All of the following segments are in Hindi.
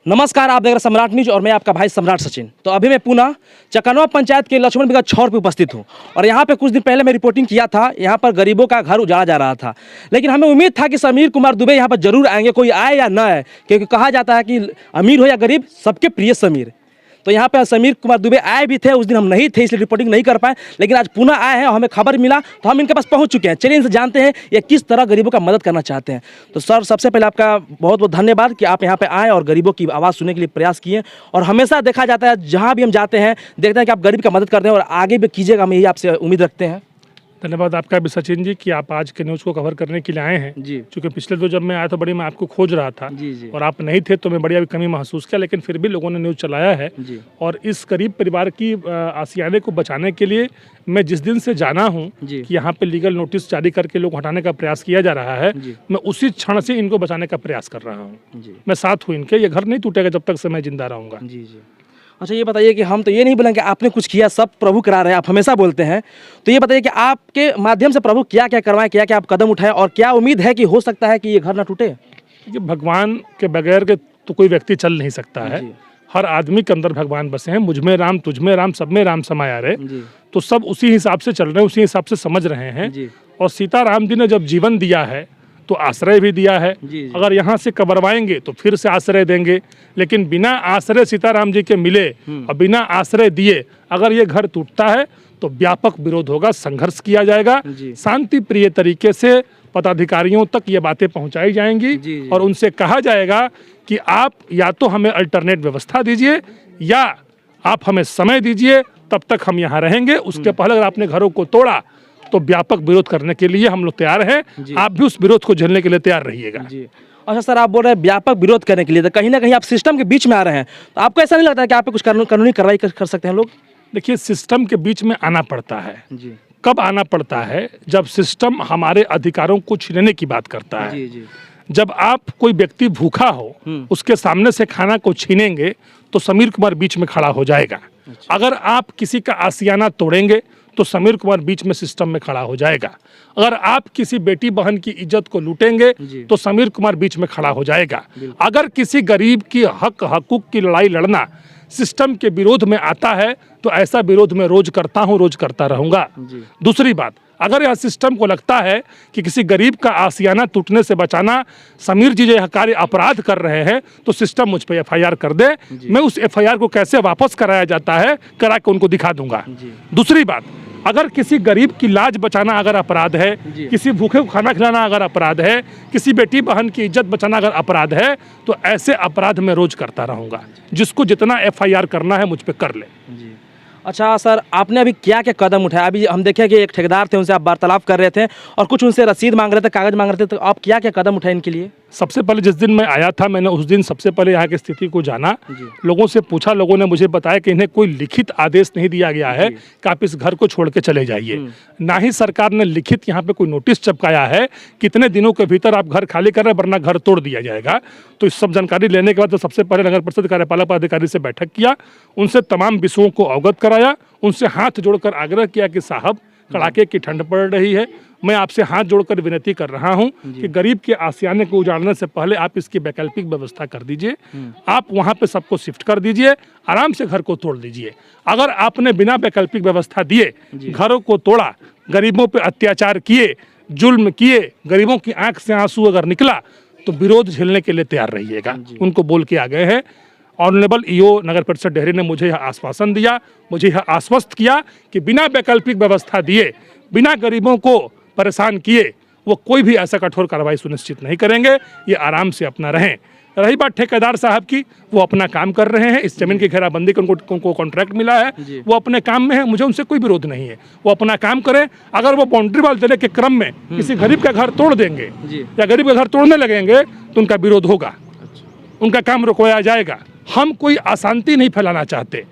नमस्कार, आप देख रहे हैं सम्राट न्यूज और मैं आपका भाई सम्राट सचिन। तो अभी मैं पुनः चकनवा पंचायत के लक्ष्मण बिगहा 6 पे उपस्थित हूं और यहां पे कुछ दिन पहले मैं रिपोर्टिंग किया था। यहां पर गरीबों का घर उजाड़ा जा रहा था, लेकिन हमें उम्मीद था कि समीर कुमार दुबे यहां पर जरूर आएंगे, कोई आए या ना आए, क्योंकि कहा जाता है कि अमीर हो या गरीब सबके प्रिय समीर। तो यहाँ पे समीर कुमार दुबे आए भी थे, उस दिन हम नहीं थे इसलिए रिपोर्टिंग नहीं कर पाए, लेकिन आज पुनः आए हैं और हमें खबर मिला तो हम इनके पास पहुँच चुके हैं। चलिए इनसे जानते हैं ये किस तरह गरीबों का मदद करना चाहते हैं। तो सर, सबसे पहले आपका बहुत बहुत धन्यवाद कि आप यहाँ पे आए और गरीबों की आवाज़ सुनने के लिए प्रयास किए। और हमेशा देखा जाता है जहाँ भी हम जाते हैं देखते हैं कि आप गरीब का मदद करते हैं और आगे भी कीजिएगा, हम यही आपसे उम्मीद रखते हैं। धन्यवाद आपका भी सचिन जी कि आप आज के न्यूज़ को कवर करने के लिए आए हैं जी। क्योंकि पिछले तो जब मैं आया था बड़ी मैं आपको खोज रहा था जी। और आप नहीं थे तो मैं बढ़िया कमी महसूस किया, लेकिन फिर भी लोगों ने न्यूज़ चलाया है जी। और इस गरीब परिवार की आशियाने को बचाने के लिए मैं जिस दिन से जाना हूँ कि यहाँ पे लीगल नोटिस जारी करके लोग हटाने का प्रयास किया जा रहा है, मैं उसी क्षण से इनको बचाने का प्रयास कर रहा हूँ। मैं साथ हूँ इनके, ये घर नहीं टूटेगा जब तक से मैं जिंदा रहूँगा। जी। अच्छा, ये बताइए कि हम तो ये नहीं बोलेंगे आपने कुछ किया, सब प्रभु करा रहे हैं, आप हमेशा बोलते हैं। तो ये बताइए कि आपके माध्यम से प्रभु क्या क्या करवाएं, क्या क्या आप कदम उठाएं और क्या उम्मीद है कि हो सकता है कि ये घर ना टूटे? कि भगवान के बगैर के तो कोई व्यक्ति चल नहीं सकता है। हर आदमी के अंदर भगवान बसे हैं। मुझ में राम, तुझ में राम, सब में राम समाया रे। तो सब उसी हिसाब से चल रहे हैं, उसी हिसाब से समझ रहे हैं। और सीता राम जी ने जब जीवन दिया है तो आश्रय भी दिया है। अगर यहाँ से कबरवाएंगे तो फिर से आश्रय देंगे, लेकिन बिना आश्रय सीताराम जी के मिले और बिना आश्रय दिए अगर ये घर टूटता है तो व्यापक विरोध होगा, संघर्ष किया जाएगा। शांति प्रिय तरीके से पदाधिकारियों तक ये बातें पहुंचाई जाएंगी और उनसे कहा जाएगा कि आप या तो हमें अल्टरनेट व्यवस्था दीजिए या आप हमें समय दीजिए, तब तक हम यहाँ रहेंगे। उसके पहले अगर आपने घरों को तोड़ा तो व्यापक विरोध करने के लिए हम लोग तैयार हैं। आप भी उस विरोध को झेलने के लिए तैयार रहिएगा। अच्छा सर, आप बोल रहे हैं व्यापक विरोध करने के लिए, तो कहीं ना कहीं आप सिस्टम के बीच में आ रहे हैं, तो आपको ऐसा नहीं लगता है कि आप पे कुछ कानूनी कार्रवाई कर सकते हैं लोग? देखिए, सिस्टम के बीच में आना पड़ता है। कब आना पड़ता है? जब सिस्टम हमारे अधिकारों को छीनने की बात करता है। जब आप कोई व्यक्ति भूखा हो उसके सामने से खाना को छीनेंगे तो समीर कुमार बीच में खड़ा हो जाएगा। अगर आप किसी का आशियाना तोड़ेंगे तो समीर कुमार बीच में सिस्टम में खड़ा हो जाएगा। अगर आप किसी बेटी बहन की इज्जत को लूटेंगे तो समीर कुमार बीच में खड़ा हो जाएगा। अगर किसी गरीब की हकूक की लड़ाई लड़ना सिस्टम के विरोध में आता है तो ऐसा विरोध मैं रोज करता हूं, रोज करता रहूंगा। दूसरी बात, अगर यह सिस्टम को लगता है कि किसी गरीब का आशियाना टूटने से बचाना समीर जी जो यह कार्य अपराध कर रहे हैं तो सिस्टम मुझ पर FIR कर दे। मैं उस FIR को कैसे वापस कराया जाता है करा के उनको दिखा दूंगा। दूसरी बात, अगर किसी गरीब की लाज बचाना अगर अपराध है, किसी भूखे को खाना खिलाना अगर अपराध है, किसी बेटी बहन की इज्जत बचाना अगर अपराध है, तो ऐसे अपराध मैं रोज करता रहूंगा। जिसको जितना FIR करना है मुझ पे कर ले। अच्छा सर, आपने अभी क्या क्या कदम उठाया? अभी हम देखें कि एक ठेकेदार थे, उनसे आप वार्तालाप कर रहे थे और कुछ उनसे रसीद मांग रहे थे, कागज मांग रहे थे, तो आप क्या क्या कदम उठाए इनके लिए? सबसे पहले जिस दिन मैं आया था मैंने उस दिन सबसे पहले यहाँ की स्थिति को जाना, लोगों से पूछा। लोगों ने मुझे बताया कि इन्हें कोई लिखित आदेश नहीं दिया गया है कि आप इस घर को छोड़ के चले जाइए। ना ही सरकार ने लिखित यहाँ पे कोई नोटिस चिपकाया है कितने दिनों के भीतर आप घर खाली कर रहे हैं वरना घर तोड़ दिया जाएगा। तो इस सब जानकारी लेने के बाद तो सबसे पहले नगर परिषद कार्यपालक पदाधिकारी से बैठक किया, उनसे तमाम विषयों को अवगत कराया, उनसे हाथ जोड़कर आग्रह किया कि साहब कड़ाके की ठंड पड़ रही है, मैं आपसे हाथ जोड़कर विनती कर रहा हूं कि गरीब के आशियाने को उजाड़ने से पहले आप इसकी वैकल्पिक व्यवस्था कर दीजिए। आप वहां पे सबको शिफ्ट कर दीजिए, आराम से घर को तोड़ दीजिए। अगर आपने बिना वैकल्पिक व्यवस्था दिए घरों को तोड़ा, गरीबों पे अत्याचार किए, जुल्म किए, गरीबों की आंख से आंसू अगर निकला तो विरोध झेलने के लिए तैयार रहिएगा। उनको बोल के आ गए हैं। ऑनरेबल EO नगर परिषद डेहरी ने मुझे यह आश्वासन दिया, मुझे यह आश्वस्त किया कि बिना वैकल्पिक व्यवस्था दिए, बिना गरीबों को परेशान किए वो कोई भी ऐसा कठोर कार्रवाई सुनिश्चित नहीं करेंगे। ये आराम से अपना रहें। रही बात ठेकेदार साहब की, वो अपना काम कर रहे हैं। इस जमीन की घेराबंदी का उनको कॉन्ट्रैक्ट मिला है, वो अपने काम में है, मुझे उनसे कोई विरोध नहीं है। वो अपना काम करें। अगर वो बाउंड्री वाल देने के क्रम में किसी गरीब का घर तोड़ देंगे या गरीब का घर तोड़ने लगेंगे तो उनका विरोध होगा, उनका काम रुकवाया जाएगा। हम कोई अशांति नहीं फैलाना चाहते,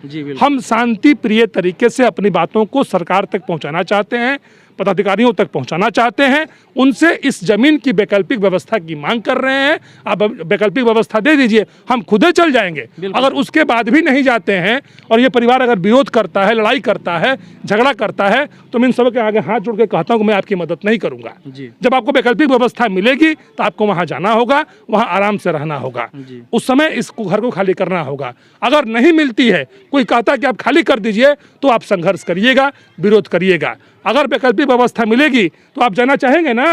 हम शांति प्रिय तरीके से अपनी बातों को सरकार तक पहुंचाना चाहते हैं। पदाधिकारियों तक पहुंचाना चाहते हैं, उनसे इस जमीन की वैकल्पिक व्यवस्था की मांग कर रहे हैं। आप वैकल्पिक व्यवस्था दे दीजिए, हम खुद ही चल जाएंगे। अगर उसके बाद भी नहीं जाते हैं और ये परिवार अगर विरोध करता है, लड़ाई करता है, झगड़ा करता है, तो मैं इन सब के आगे हाथ जोड़ के कहता हूँ कि मैं आपकी मदद नहीं करूंगा। जब आपको वैकल्पिक व्यवस्था मिलेगी तो आपको वहां जाना होगा, वहां आराम से रहना होगा, उस समय इस घर को खाली करना होगा। अगर नहीं मिलती है, कोई कहता है कि आप खाली कर दीजिए, तो आप संघर्ष करिएगा, विरोध करिएगा। अगर वैकल्पिक व्यवस्था मिलेगी तो आप जाना चाहेंगे ना?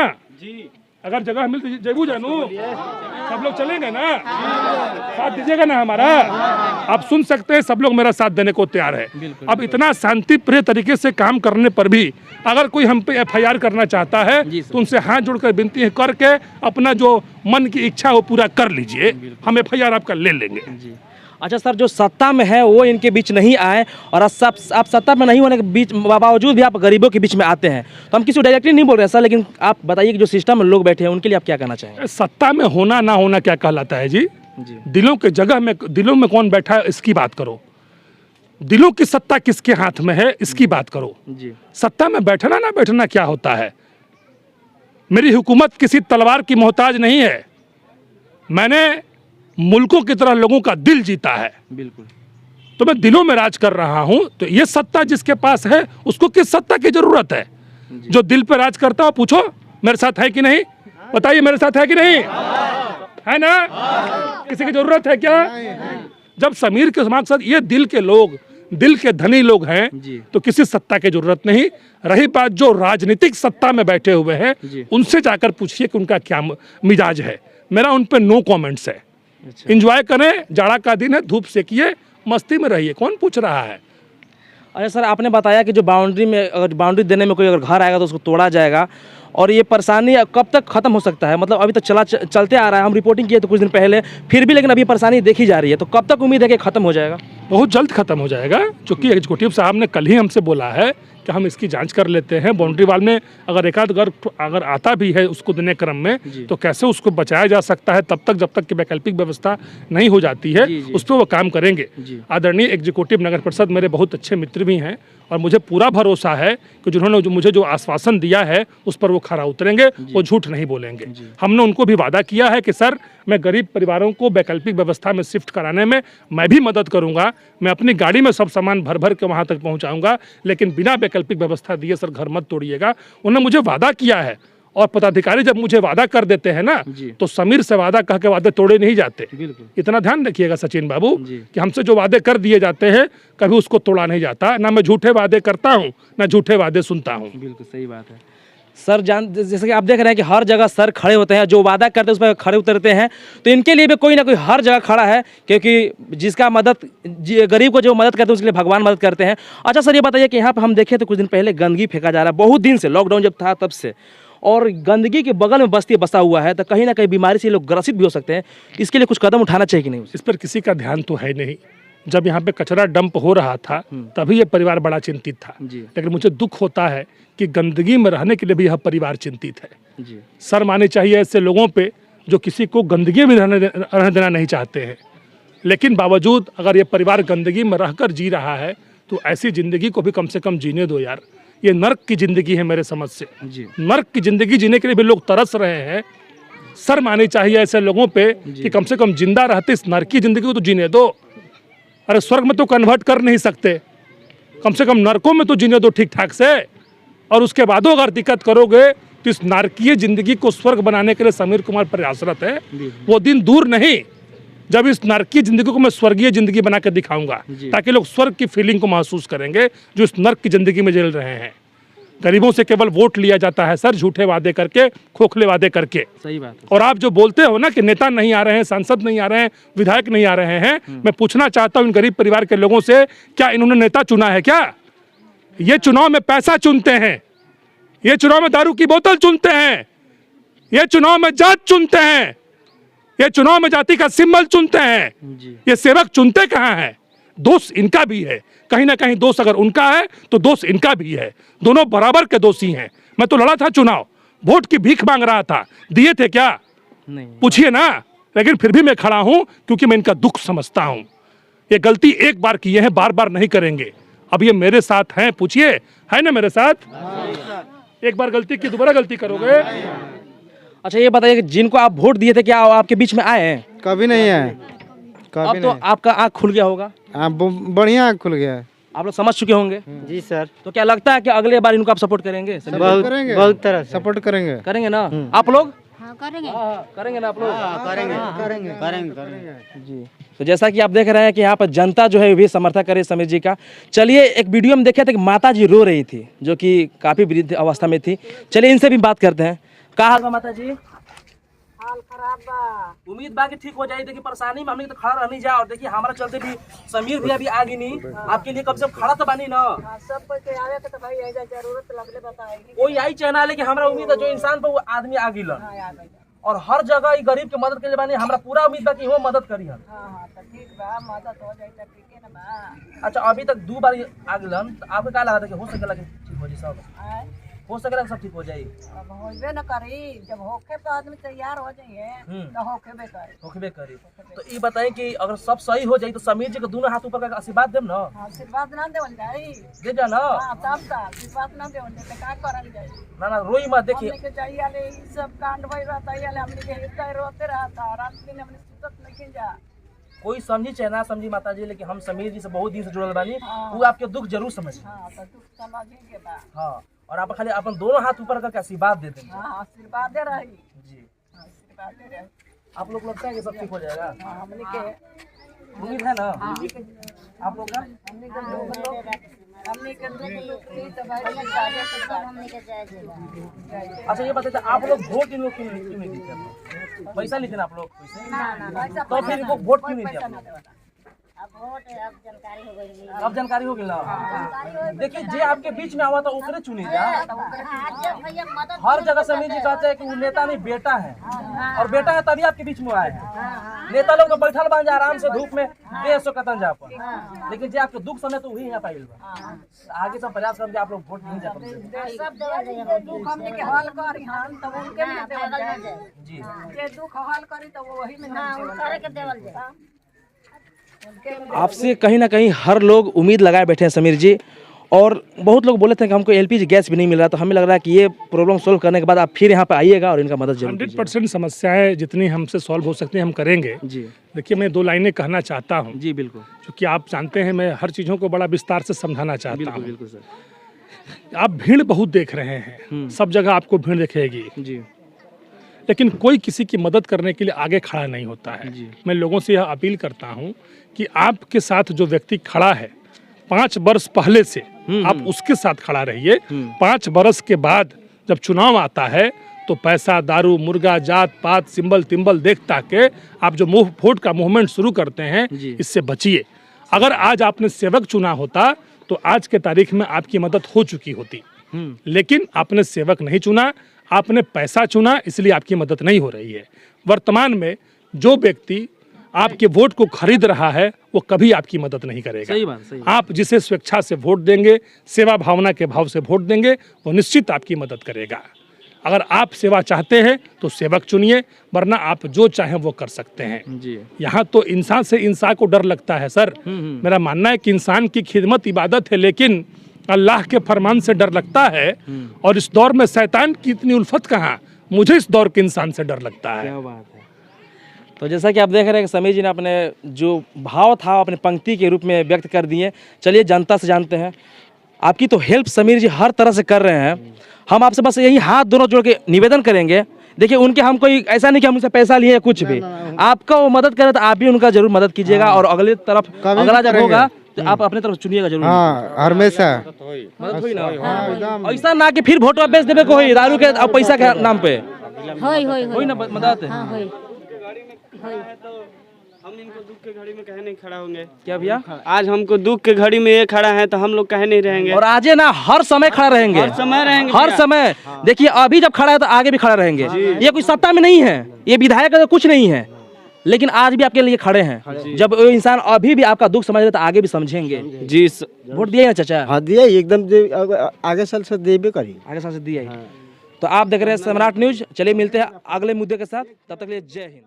अगर जगह मिलती जरूर जानू, सब लोग चलेंगे ना? साथ दीजिएगा ना हमारा? आप सुन सकते हैं, सब लोग मेरा साथ देने को तैयार है। अब इतना शांति प्रिय तरीके से काम करने पर भी अगर कोई हम पे FIR करना चाहता है तो उनसे हाथ जोड़कर विनती है करके अपना जो मन की इच्छा हो पूरा कर लीजिए, हम FIR आपका ले लेंगे। अच्छा सर, जो सत्ता में है वो इनके बीच नहीं आए, और आप सत्ता में नहीं होने के बीच बावजूद भी आप गरीबों के बीच में आते हैं, तो हम किसी को डायरेक्टली नहीं बोल रहे हैं सर, लेकिन आप बताइए कि जो सिस्टम में लोग बैठे हैं उनके लिए आप क्या कहना चाहेंगे? सत्ता में होना ना होना क्या कहलाता है जी? दिलों के जगह में, दिलों में कौन बैठा है इसकी बात करो। दिलों की सत्ता किसके हाथ में है इसकी बात करो। सत्ता में बैठना ना बैठना क्या होता है? मेरी हुकूमत किसी तलवार की मोहताज नहीं है। मैंने मुल्कों की तरह लोगों का दिल जीता है। बिल्कुल। तो मैं दिलों में राज कर रहा हूं, तो ये सत्ता जिसके पास है उसको किस सत्ता की जरूरत है? जो दिल पे राज करता हो, पूछो मेरे साथ है कि नहीं? बताइए मेरे साथ है कि नहीं? है ना? किसी की जरूरत है क्या? जब समीर के साथ ये दिल के लोग, दिल के धनी लोग हैं, तो किसी सत्ता की जरूरत नहीं। रही बात जो राजनीतिक सत्ता में बैठे हुए हैं, उनसे जाकर पूछिए कि उनका क्या मिजाज है। मेरा उन पे नो कमेंट्स है। इंजॉय करें, जाड़ा का दिन है, धूप सेकिए, मस्ती में रहिए, कौन पूछ रहा है? अच्छा सर, आपने बताया कि जो बाउंड्री में, अगर बाउंड्री देने में कोई अगर घर आएगा तो उसको तोड़ा जाएगा, और ये परेशानी कब तक खत्म हो सकता है? मतलब अभी तक चलते आ रहा है, हम रिपोर्टिंग किए तो कुछ दिन पहले, फिर भी लेकिन अभी परेशानी देखी जा रही है, तो कब तक उम्मीद है कि खत्म हो जाएगा? बहुत जल्द खत्म हो जाएगा, क्योंकि एग्जीक्यूटिव साहब ने कल ही हमसे बोला है कि हम इसकी जांच कर लेते हैं। बाउंड्री वाल में अगर एकाध घर अगर आता भी है उसको देने क्रम में, तो कैसे उसको बचाया जा सकता है तब तक, जब तक कि वैकल्पिक व्यवस्था नहीं हो जाती है, उस पर वो काम करेंगे। आदरणीय एग्जीक्यूटिव नगर परिषद मेरे बहुत अच्छे मित्र भी हैं, और मुझे पूरा भरोसा है कि जिन्होंने मुझे जो आश्वासन दिया है उस पर वो खरा उतरेंगे, वो झूठ नहीं बोलेंगे। हमने उनको भी वादा किया है कि सर, मैं गरीब परिवारों को वैकल्पिक व्यवस्था में शिफ्ट कराने में मैं भी मदद करूंगा। मैं अपनी गाड़ी में सब सामान भर भर के वहां तक पहुंचाऊंगा, लेकिन बिना वैकल्पिक व्यवस्था दिए सर घर मत तोड़िएगा। उन्होंने मुझे वादा किया है, और पदाधिकारी जब मुझे वादा कर देते हैं ना, तो समीर से वादा कह के वादे तोड़े नहीं जाते। इतना ध्यान रखिएगा सचिन बाबू कि हमसे जो वादे कर दिए जाते हैं कभी उसको तोड़ा नहीं जाता। ना मैं झूठे वादे करता हूँ, ना झूठे वादे सुनता हूँ। बिल्कुल सही बात है सर। जैसे कि आप देख रहे हैं कि हर जगह सर खड़े होते हैं, जो वादा करते हैं उस पर खड़े उतरते हैं, तो इनके लिए भी कोई ना कोई हर जगह खड़ा है, क्योंकि जिसका मदद, गरीब को जो मदद करते हैं उसके लिए भगवान मदद करते हैं। अच्छा सर, ये बताइए कि यहाँ पर हम देखे तो कुछ दिन पहले गंदगी फेंका जा रहा है, बहुत दिन से, लॉकडाउन जब था तब से, और गंदगी के बगल में बस्ती बसा हुआ है, तो कहीं ना कहीं बीमारी से लोग ग्रसित भी हो सकते हैं। इसके लिए कुछ कदम उठाना चाहिए कि नहीं? इस पर किसी का ध्यान तो है नहीं। जब यहाँ पे कचरा डंप हो रहा था तभी ये परिवार बड़ा चिंतित था, लेकिन मुझे दुख होता है कि गंदगी में रहने के लिए भी यह परिवार चिंतित है। शर्म आनी चाहिए ऐसे लोगों पे जो किसी को गंदगी में रहने देना नहीं चाहते हैं, लेकिन बावजूद अगर ये परिवार गंदगी में रहकर जी रहा है तो ऐसी ज़िंदगी को भी कम से कम जीने दो यार। ये नर्क की ज़िंदगी है मेरे समझ से। नर्क की ज़िंदगी जीने के लिए भी लोग तरस रहे हैं। शर्म आनी चाहिए ऐसे लोगों पे कि कम से कम जिंदा रहते इस नर्क की ज़िंदगी को तो जीने दो। अरे स्वर्ग में तो कन्वर्ट कर नहीं सकते, कम से कम नरकों में तो जीने दो ठीक ठाक से। और उसके बाद अगर दिक्कत करोगे तो इस नारकीय जिंदगी को स्वर्ग बनाने के लिए समीर कुमार प्रयासरत है। वो दिन दूर नहीं जब इस नारकीय जिंदगी को मैं स्वर्गीय जिंदगी बना कर दिखाऊंगा, ताकि लोग स्वर्ग की फीलिंग को महसूस करेंगे जो इस नर्क की जिंदगी में झेल रहे हैं। गरीबों से केवल वोट लिया जाता है सर, झूठे वादे करके, खोखले वादे करके। सही बात है। और आप जो बोलते हो ना कि नेता नहीं आ रहे हैं, सांसद नहीं आ रहे हैं, विधायक नहीं आ रहे हैं, मैं पूछना चाहता हूं इन गरीब परिवार के लोगों से, क्या इन्होंने नेता चुना है? क्या ये चुनाव में पैसा चुनते हैं? ये चुनाव में दारू की बोतल चुनते हैं? ये चुनाव में जात चुनते हैं? ये चुनाव में जाति का सिंबल चुनते हैं? ये सेवक चुनते कहाँ हैं? दोष इनका भी है, कहीं ना कहीं दोष अगर उनका है तो दोष इनका भी है। दोनों बराबर के दोषी हैं। मैं तो लड़ा था चुनाव, वोट की भीख मांग रहा था, दिए थे क्या? नहीं, पूछिए ना। लेकिन फिर भी मैं खड़ा हूं क्योंकि मैं इनका दुख समझता हूं। ये गलती एक बार की है, बार बार नहीं करेंगे। अब ये मेरे साथ हैं, पूछिए, है ना मेरे साथ? एक बार गलती की दोबारा गलती करोगे। अच्छा ये बताइए कि जिनको आप वोट दिए थे क्या आपके बीच में आए हैं? कभी नहीं है, कभी अब तो नहीं। आपका आँख खुल गया होगा, बढ़िया खुल गया है। आप लोग समझ चुके होंगे। जी सर, तो क्या लगता है कि अगले बार इनको आप सपोर्ट करेंगे? बहुत करेंगे, बहुत तरह से सपोर्ट करेंगे। करेंगे ना आप लोग? हाँ करेंगे। करेंगे ना आप लोग? करेंगे करेंगे। जी। तो जैसा कि आप देख रहे हैं कि यहाँ पर जनता जो है भी समर्थन करे समीर जी का। चलिए एक वीडियो में देखे थे कि माता जी रो रही थी, जो कि काफी वृद्ध अवस्था में थी। चलिए इनसे भी बात करते हैं। का हाल बा माता जी? हाल खराब बा। उम्मीद बा कि ठीक हो जाए। देखिए परेशानी में हमने तो खड़ा रहनी जा, और देखिए हमारा चलते भी समीर भैया भी आ गई नहीं। आपके लिए कब से खड़ा तो बानी ना। हाँ, सब कोई के आवे के तो भाई ऐसा जरूरत लगले बताएगी। कोई आई चाहना, लेकिन हमारा उम्मीद है जो इंसान पर वो आदमी आ गई हाँ आ गई। और हर जगह ई गरीब के मदद के लिए बानी। हमरा पूरा उम्मीद बा कि वो मदद करी हम। हाँ हाँ तो ठीक बा, मदद हो जाए तो ठीक है ना बा। अच्छा अभी तक 2 बार आ गलन, तो आपको क्या लगा था कि हो सकेला कि ठीक हो जाए? सब आय, हो सकेला कि सब ठीक हो जाए? अब होइबे न करी, जब होखे पे आदमी तैयार हो जाइए तो होखेबे करे। होखबे करी। तो ई बताएं कि अगर सब सही हो जाए तो समीर जी के दोनों हाथ ऊपर करके आशीर्वाद देम ना? आशीर्वाद ना देवल जाई। दे जा ना। हाँ तब तो आशीर्वाद ना देवल जाई तो का करल जाई। ना ना रोई मत। देखिए हमने के चाहिए ले ई सब कांड भई रहता है, हमने के हिस्सा रोते रहता, रात दिन हमने सुतत नहीं जा। कोई समझी चाहे ना समझी माता जी, लेकिन हम समीर जी से बहुत दिन से जुड़ल बानी। हाँ। वो आपके दुख जरूर समझी। हाँ तो दुख समझेंगे बा। हाँ, और आप खाली अपन दोनों हाथ ऊपर करके आशीर्वाद दे देंगे। हाँ आशीर्वाद दे रही। जी। आशीर्वाद दे रही। आप लोग लगता है कि सब ठीक हो जाएगा? हाँ हमने के उम्मीद है ना हमने के आप लोग का? हमने के लोग थी तो भाई ये जागे तो अच्छा ये बताइए आप लोग वोट इन लोग क्यों नहीं देते आप लोग? पैसा लेते ना आप लोग पैसे? तो फिर इनको वोट क्यों नहीं दिया आप लोग? अब जानकारी हो गई ना। देखिए जे आपके बीच में आवा था ओकरे चुनी जा। हर जगह समीर जी कहते हैं कि वो नेता नहीं बेटा है, और बेटा है तभी आपके बीच में आए हैं। नेता लोग तो बैठल बन जा आराम से धूप में देश सो कतन जा पर, लेकिन जे आपके दुख समय तो वही यहाँ पाइल बा। आगे सब प्रयास करके आप लोग वोट नहीं जा पाते। दुख हमने के हल करी हम तो उनके में देवल जाए। जी जे दुख हल करी तो वही में देवल जाए। आपसे कहीं ना कहीं हर लोग उम्मीद लगाए बैठे हैं समीर जी, और बहुत लोग बोले थे कि हमको एलपीजी गैस भी नहीं मिल रहा। तो हमें लग रहा है कि ये प्रॉब्लम सोल्व करने के बाद आप फिर यहाँ पे आइएगा और इनका मदद जरूर 100% समस्याएं जितनी हमसे सॉल्व हो सकती हैं हम करेंगे। जी देखिए मैं 2 लाइनें कहना चाहता हूँ, जी बिल्कुल क्योंकि आप जानते हैं मैं हर चीज़ों को बड़ा विस्तार से समझाना चाहता हूँ। बिल्कुल सर। आप भीड़ बहुत देख रहे हैं, सब जगह आपको भीड़ दिखेगी, जी लेकिन कोई किसी की मदद करने के लिए आगे खड़ा नहीं होता है। मैं लोगों से यह अपील करता हूं कि आपके साथ जो व्यक्ति खड़ा है 5 वर्ष पहले से आप उसके साथ खड़ा रहिए। 5 वर्ष के बाद जब चुनाव आता है तो पैसा, दारू, मुर्गा, जात पात, सिंबल तिम्बल देख ताके आप जो वोट का मूवमेंट शुरू करते हैं इससे बचिए। अगर आज आपने सेवक चुना होता तो आज के तारीख में आपकी मदद हो चुकी होती, लेकिन आपने सेवक नहीं चुना, आपने पैसा चुना, इसलिए आपकी मदद नहीं हो रही है। वर्तमान में जो व्यक्ति आपके वोट को खरीद रहा है वो कभी आपकी मदद नहीं करेगा। सही बात, सही बात। आप जिसे स्वेच्छा से वोट देंगे, सेवा भावना के भाव से वोट देंगे, वो निश्चित आपकी मदद करेगा। अगर आप सेवा चाहते हैं तो सेवक चुनिए, वरना आप जो चाहें वो कर सकते हैं। जी यहाँ तो इंसान से इंसान को डर लगता है सर। मेरा मानना है कि इंसान की खिदमत इबादत है, लेकिन अल्लाह के फरमान से डर लगता है। और इस दौर में शैतान की इतनी उल्फत कहाँ, मुझे इस दौर के इंसान से डर लगता है। क्या बात है। तो जैसा कि आप देख रहे हैं कि समीर जी ने अपने जो भाव था अपने पंक्ति के रूप में व्यक्त कर दिए। चलिए जनता से जानते हैं। आपकी तो हेल्प समीर जी हर तरह से कर रहे हैं। हम आपसे बस यही हाथ दोनों जोड़ के निवेदन करेंगे। देखिए उनके हम कोई ऐसा नहीं कि हम उनसे पैसा लिए या कुछ भी, आपका वो मदद करे तो आप भी उनका जरूर मदद कीजिएगा। और अगले तरफ अगला जब होगा तो आप अपने तरफ चुनिएगा जरूर। हाँ हमेशा मदद हुई ना, ऐसा ना कि फिर वोट बेच देवे को होई दारू के और पैसा के नाम पे होई ना मदद। हम इनको दुख के घड़ी में कहे नहीं खड़ा होंगे क्या भैया? आज हमको दुख के घड़ी में ये खड़ा है तो हम लोग कहे नहीं रहेंगे। और आजे ना हर समय खड़ा रहेंगे, हर समय रहेंगे, हर समय। देखिए अभी जब खड़ा है तो आगे भी खड़ा रहेंगे। ये कोई सत्ता में नहीं है, ये विधायक का कुछ नहीं है, लेकिन आज भी आपके लिए खड़े हैं। जब वो इंसान अभी भी आपका दुख समझ रहे तो आगे भी समझेंगे। जी वोट दिए ना चाचा? हाँ दिया एकदम, आगे साल से देबे करी, आगे साल से दिया। तो आप देख रहे हैं सम्राट न्यूज। चलिए मिलते हैं अगले मुद्दे के साथ, तब तक के लिए जय हिंद।